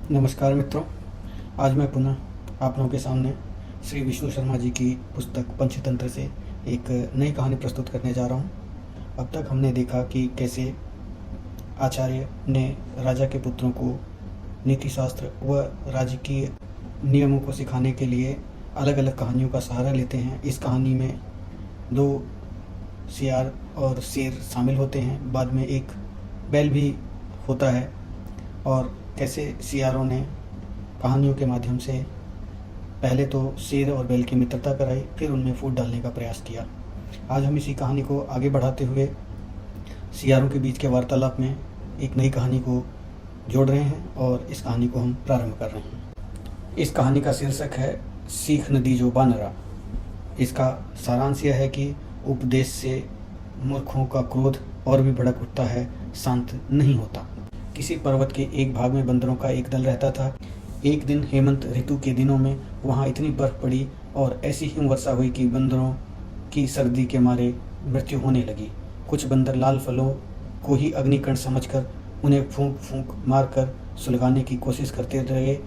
नमस्कार मित्रों, आज मैं पुनः आप लोगों के सामने श्री विष्णु शर्मा जी की पुस्तक पंचतंत्र से एक नई कहानी प्रस्तुत करने जा रहा हूँ। अब तक हमने देखा कि कैसे आचार्य ने राजा के पुत्रों को नीति शास्त्र व राजकीय नियमों को सिखाने के लिए अलग अलग कहानियों का सहारा लेते हैं। इस कहानी में 2 सियार और शेर शामिल होते हैं, बाद में एक बैल भी होता है, और कैसे सियारों ने कहानियों के माध्यम से पहले तो शेर और बैल की मित्रता कराई, फिर उनमें फूट डालने का प्रयास किया। आज हम इसी कहानी को आगे बढ़ाते हुए सियारों के बीच के वार्तालाप में एक नई कहानी को जोड़ रहे हैं और इस कहानी को हम प्रारंभ कर रहे हैं। इस कहानी का शीर्षक है सीख नदी जो बानरा। इसका सारांश यह है कि उपदेश से मूर्खों का क्रोध और भी भड़क उठता है, शांत नहीं होता। किसी पर्वत के एक भाग में बंदरों का एक दल रहता था। एक दिन हेमंत ऋतु के दिनों में वहाँ इतनी बर्फ पड़ी और ऐसी हिमवर्षा हुई कि बंदरों की सर्दी के मारे मृत्यु होने लगी। कुछ बंदर लाल फलों को ही अग्निकण समझकर उन्हें फूंक फूंक मारकर सुलगाने की कोशिश करते रहे।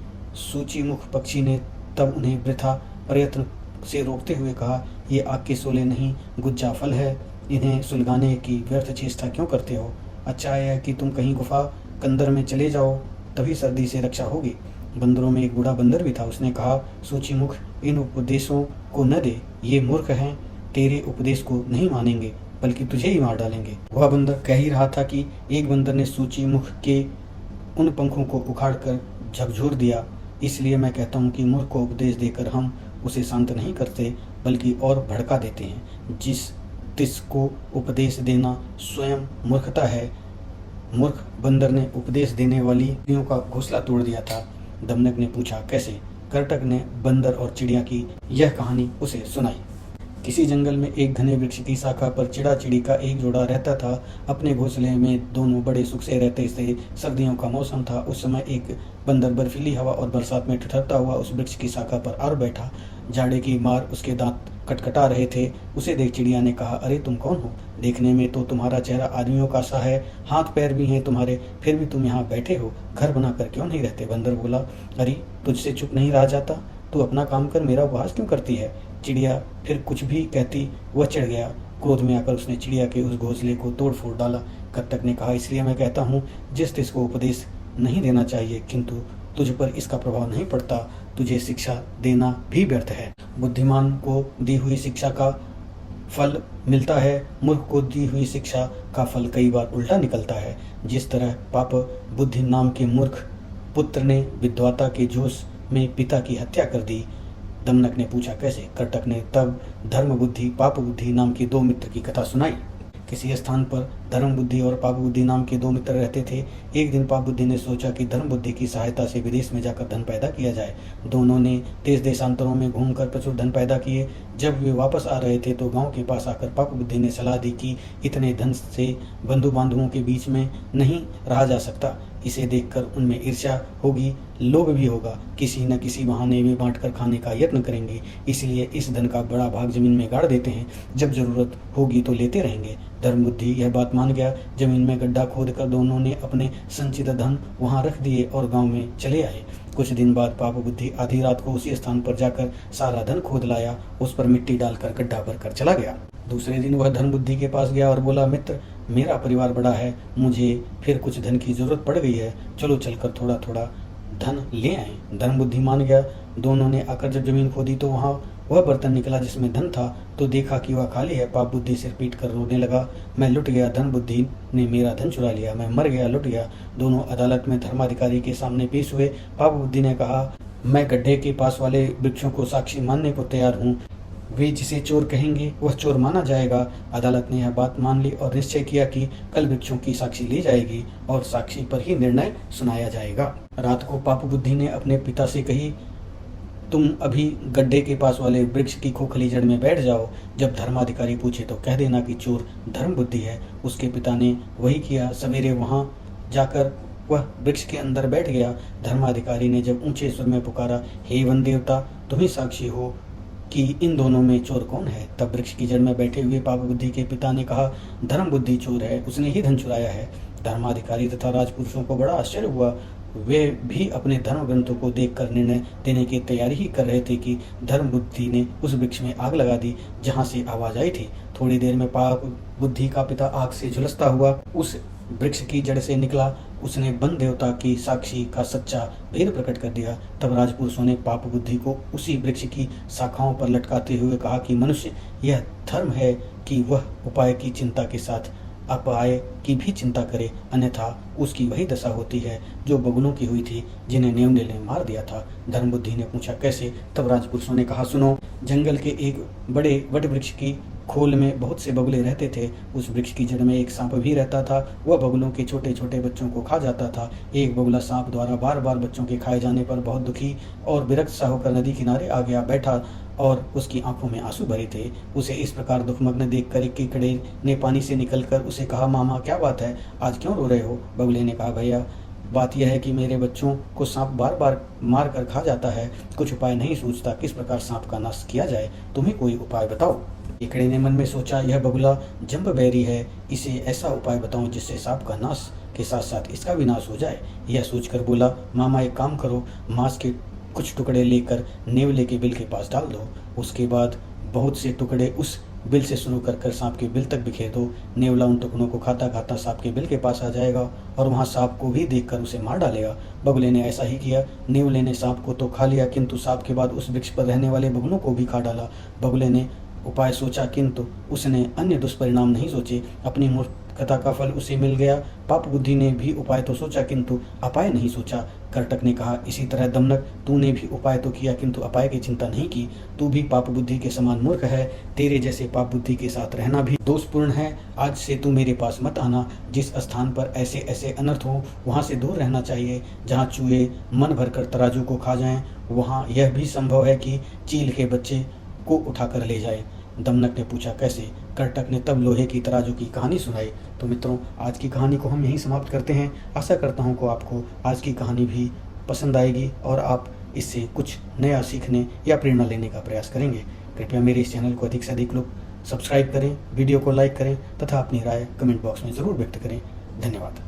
सूचीमुख पक्षी ने तब उन्हें वृथा प्रयत्न से रोकते हुए कहा, ये आग के शोले नहीं, गुज्जा फल है, इन्हें सुलगाने की व्यर्थ चेष्टा क्यों करते हो? अच्छा है कि तुम कहीं गुफा कंदर में चले जाओ, तभी सर्दी से रक्षा होगी। बंदरों में एक बूढ़ा बंदर भी था। उसने कहा, सूचीमुख, इन उपदेशों को न दे, ये मूर्ख हैं, तेरे उपदेश को नहीं मानेंगे बल्कि तुझे ही मार डालेंगे। वह बंदर कह ही रहा था कि एक बंदर ने सूचीमुख के उन पंखों को उखाड़कर झकझोर दिया। इसलिए मैं कहता हूँ कि मूर्ख को उपदेश देकर हम उसे शांत नहीं करते बल्कि और भड़का देते हैं। तिस को उपदेश देना स्वयं मूर्खता है। मूर्ख बंदर ने उपदेश देने वाली चिड़ियों का घोंसला तोड़ दिया था। दमनक ने पूछा, कैसे? करटक ने बंदर और चिड़िया की यह कहानी उसे सुनाई। किसी जंगल में एक घने वृक्ष की शाखा पर चिड़ा चिड़ी का एक जोड़ा रहता था। अपने घोंसले में दोनों बड़े सुख से रहते थे। सर्दियों का मौसम था। उस समय एक बंदर बर्फीली हवा और बरसात में ठिठुरता हुआ उस वृक्ष की शाखा पर आ बैठा। जाड़े की मार उसके दांत कटकटा रहे थे। उसे देख चिड़िया ने कहा, अरे तुम कौन हो? देखने में तो तुम्हारा चेहरा आदमियों का सा है, हाथ पैर भी हैं तुम्हारे, फिर भी तुम यहाँ बैठे हो, घर बनाकर क्यों नहीं रहते? बंदर बोला, अरे तुझसे चुप नहीं रहा जाता, तू अपना काम कर, मेरा उपहास क्यों करती है? चिड़िया फिर कुछ भी कहती, वह चिढ़ गया। क्रोध में आकर उसने चिड़िया के उस घोंसले को तोड़ फोड़ डाला। कत्तक ने कहा, इसलिए मैं कहता हूँ, जिस तिस को उपदेश नहीं देना चाहिए, किंतु तुझ पर इसका प्रभाव नहीं पड़ता, तुझे शिक्षा देना भी व्यर्थ है। बुद्धिमान को दी हुई शिक्षा का फल मिलता है, मूर्ख को दी हुई शिक्षा का फल कई बार उल्टा निकलता है। जिस तरह पाप बुद्धि नाम के मूर्ख पुत्र ने विद्वता के जोश में पिता की हत्या कर दी। दमनक ने पूछा, कैसे? करटक ने तब धर्म बुद्धि पाप बुद्धि नाम के 2 मित्र की कथा सुनाई। किसी स्थान पर धर्म बुद्धि और पाप बुद्धि नाम के 2 मित्र रहते थे। एक दिन पाप बुद्धि ने सोचा कि धर्म बुद्धि की सहायता से विदेश में जाकर धन पैदा किया जाए। दोनों ने देश देशांतरों में घूमकर प्रचुर धन पैदा किए। जब वे वापस आ रहे थे तो गांव के पास आकर पाप बुद्धि ने सलाह दी कि इतने धन से बंधु बांधवों के बीच में नहीं रहा जा सकता। इसे देखकर उनमें ईर्ष्या होगी, लोभ भी होगा, किसी न किसी बहाने वे बांटकर खाने का यत्न करेंगे। इसलिए इस धन का बड़ा भाग जमीन में गाड़ देते हैं, जब जरूरत होगी तो लेते रहेंगे। धर्म बुद्धि यह बात मान गया। जमीन में गड्ढा खोदकर दोनों ने अपने संचित धन वहां रख दिए और गांव में चले आए। कुछ दिन बाद पाप बुद्धि आधी रात को उसी स्थान पर जाकर सारा धन खोद लाया, उस पर मिट्टी डालकर गड्ढा भरकर चला गया। दूसरे दिन वह धर्म बुद्धि के पास गया और बोला, मित्र, मेरा परिवार बड़ा है, मुझे फिर कुछ धन की जरूरत पड़ गई है, चलो चलकर थोड़ा थोड़ा धन ले आए। धर्म बुद्धि मान गया। दोनों ने आकर जब जमीन खोदी तो वहाँ वह बर्तन निकला जिसमें धन था, तो देखा कि वह खाली है। पाप बुद्धि सिर पीट कर रोने लगा, मैं लुट गया, धन बुद्धि ने मेरा धन चुरा लिया, मैं मर गया, लुट गया। दोनों अदालत में धर्माधिकारी के सामने पेश हुए। पाप बुद्धि ने कहा, मैं गड्ढे के पास वाले वृक्षों को साक्षी मानने को तैयार हूँ, वे जिसे चोर कहेंगे वह चोर माना जाएगा। अदालत ने यह बात मान ली और निश्चय किया कि कल वृक्षों की साक्षी ली जाएगी और साक्षी पर ही निर्णय सुनाया जाएगा। रात को पाप बुद्धि ने अपने पिता से कही, तुम अभी गड्ढे के पास वाले वृक्ष की खोखली जड़ में बैठ जाओ। जब धर्माधिकारी पूछे तो कह देना कि चोर धर्म बुद्धि है। उसके पिता ने वही किया। सवेरे वहां जाकर वह वृक्ष के अंदर बैठ गया। धर्माधिकारी ने जब ऊंचे स्वर में पुकारा, हे वन देवता, तुम ही साक्षी हो कि इन दोनों में चोर कौन है। तब वृक्ष की जड़ में बैठे हुए पाप बुद्धि के पिता ने कहा, धर्म बुद्धि चोर है, उसने ही धन चुराया है। धर्माधिकारी तथा राजपुरुषों को बड़ा आश्चर्य हुआ। वे भी अपने धर्म ग्रंथों को देखकर निर्णय देने की तैयारी ही कर रहे थे कि धर्म बुद्धि ने उस वृक्ष में आग लगा दी जहाँ से आवाज आई थी। थोड़ी देर में पाप बुद्धि का पिता आग से झुलसता हुआ उस वृक्ष की जड़ से निकला। उसने वन देवता की साक्षी का सच्चा भेद प्रकट कर दिया। तब राजपुरुषों ने पाप बुद्धि को उसी वृक्ष की शाखाओं पर लटकाते हुए कहा कि मनुष्य यह धर्म है कि वह उपाय की चिंता के साथ अपाय की भी चिंता करे, अन्यथा उसकी वही दशा होती है जो बगुलों की हुई थी जिन्हें नेवले ने मार दिया था। धर्म बुद्धि ने पूछा, कैसे? तब राजपुरुषों ने कहा, सुनो, जंगल के एक बड़े वट वृक्ष की खोल में बहुत से बगुले रहते थे। उस वृक्ष की जड़ में एक सांप भी रहता था। वह बगुलों के छोटे छोटे बच्चों को खा जाता था। एक बगुला सांप द्वारा बार बार बच्चों के खाए जाने पर बहुत दुखी और विरक्त सा होकर नदी किनारे आ गया बैठा और उसकी आंखों में आंसू भरे थे। उसे इस प्रकार दुखमग्न देखकर एक कीकड़े ने पानी से निकलकर उसे कहा, मामा क्या बात है, आज क्यों रो रहे हो? बगुले ने कहा, भैया बात यह है कि मेरे बच्चों को सांप बार बार मार कर खा जाता है। कुछ उपाय नहीं सूझता, किस प्रकार सांप का नाश किया जाए, तुम्हें कोई उपाय बताओ। कीकड़े ने मन में सोचा, यह बगुला जम्बबैरी है, इसे ऐसा उपाय बताऊं जिससे सांप का नाश के साथ साथ इसका विनाश हो जाए। यह सोचकर बोला, मामा एक काम करो, मांस के कुछ टुकड़े लेकर नेवले के बिल के पास डाल दो। उसके बाद बहुत से टुकड़े उस बिल से शुरू कर सांप के बिल तक बिखेर दो। नेवला उन टुकड़ों को खाता खाता सांप के बिल के पास आ जाएगा और वहां सांप को भी देखकर उसे मार डालेगा। बगुले ने ऐसा ही किया। नेवले ने सांप को तो खा लिया, किंतु सांप के बाद उस वृक्ष पर रहने वाले बगुलों को भी खा डाला। बगुले ने उपाय सोचा, किंतु उसने अन्य दुष्परिणाम नहीं सोचे। अपनी मूर्खता का फल उसे मिल गया। पाप बुद्धि ने भी उपाय तो सोचा, किंतु अपाय नहीं सोचा। करटक ने कहा, इसी तरह दमनक, तूने भी उपाय तो किया किंतु अपाय की चिंता नहीं की। तू भी पाप बुद्धि के समान मूर्ख है। तेरे जैसे पाप बुद्धि के साथ रहना भी दोषपूर्ण है। आज से तू मेरे पास मत आना। जिस स्थान पर ऐसे ऐसे अनर्थ हो वहां से दूर रहना चाहिए। जहाँ चूहे मन भरकर तराजू को खा जाएं, वहाँ यह भी संभव है कि चील के बच्चे को उठाकर ले जाए। दमनक ने पूछा, कैसे? करटक ने तब लोहे की तराजू की कहानी सुनाई। तो मित्रों, आज की कहानी को हम यहीं समाप्त करते हैं। आशा करता हूँ कि आपको आज की कहानी भी पसंद आएगी और आप इससे कुछ नया सीखने या प्रेरणा लेने का प्रयास करेंगे। कृपया मेरे इस चैनल को अधिक से अधिक लोग सब्सक्राइब करें, वीडियो को लाइक करें तथा अपनी राय कमेंट बॉक्स में ज़रूर व्यक्त करें। धन्यवाद।